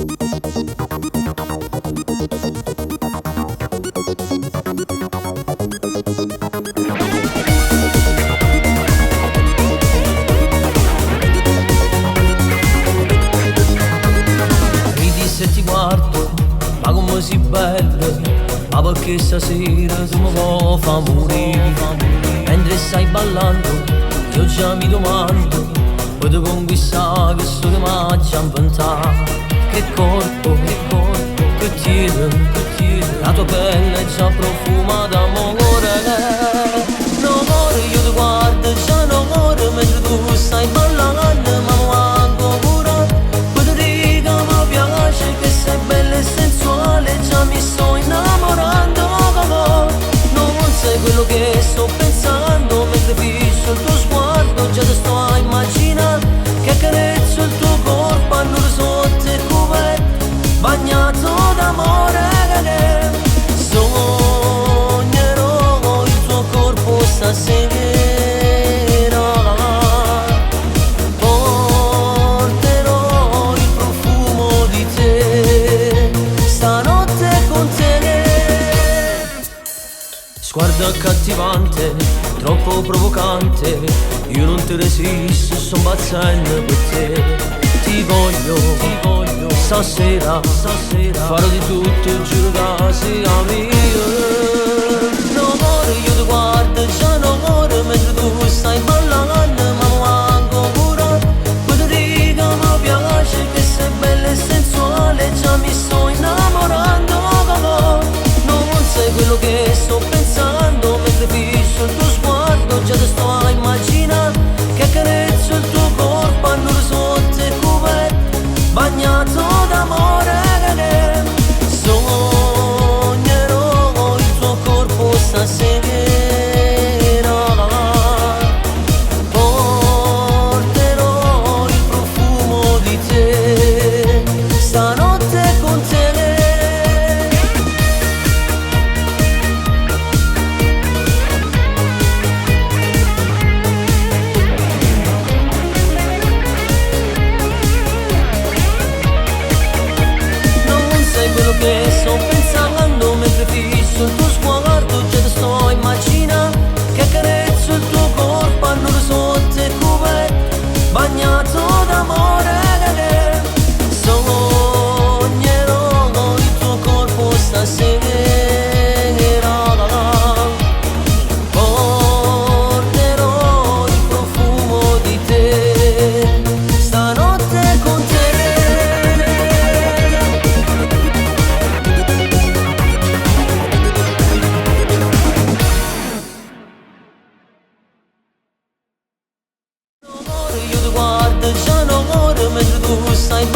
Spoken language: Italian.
Ridi se ti guardo, ma come sei bella, ma perché stasera tu mi vuoi far morire. Mentre stai ballando, io già mi domando, puoi conquistare che solo mi già inventato. Che corpo, che tiene, la tua pelle è già profuma d'amore. No amore, io ti guardo già no amore, mentre tu stai ballando, ma manco pure. Poi ti dico mi piace, che sei bella e sensuale, già mi sto innamorando. Non sai quello che sto pensando, mentre fisso il tuo sguardo, già ti sto a immaginare che accarezzo il tuo corpo a loro sotto il coperto, bagnato d'amore. Sognerò il tuo corpo stasera, porterò il profumo di te stanotte con te. Sguardo accattivante, troppo provocante, io non te resisto, sto impazzendo per te. Ti voglio, stasera, farò di tutto, giuro che sia mio. No amore, io ti guardo già no amore, mentre tu stai ballando, ma manco pure. Poi ti dico mi piace, che sei bella e sensuale, già mi sto innamorando. Non sai quello che sto pensando, mentre fisso il tuo sguardo, già ti sto a immaginare che accarezzo il tuo corpo a loro sotto il coperto, bagnato d'amore. Sognerò il tuo corpo stasera, porterò il profumo di te stanotte con te. Quello che sto pensando, mentre fisso il tuo sguardo, già ti sto a immaginare che accarezzo il tuo corpo a loro sotto il coperto, bagnato d'amore. Sognerò il tuo corpo stasera, porterò il profumo di te stanotte con te. Io ti guardo già no amore, mentre tu stai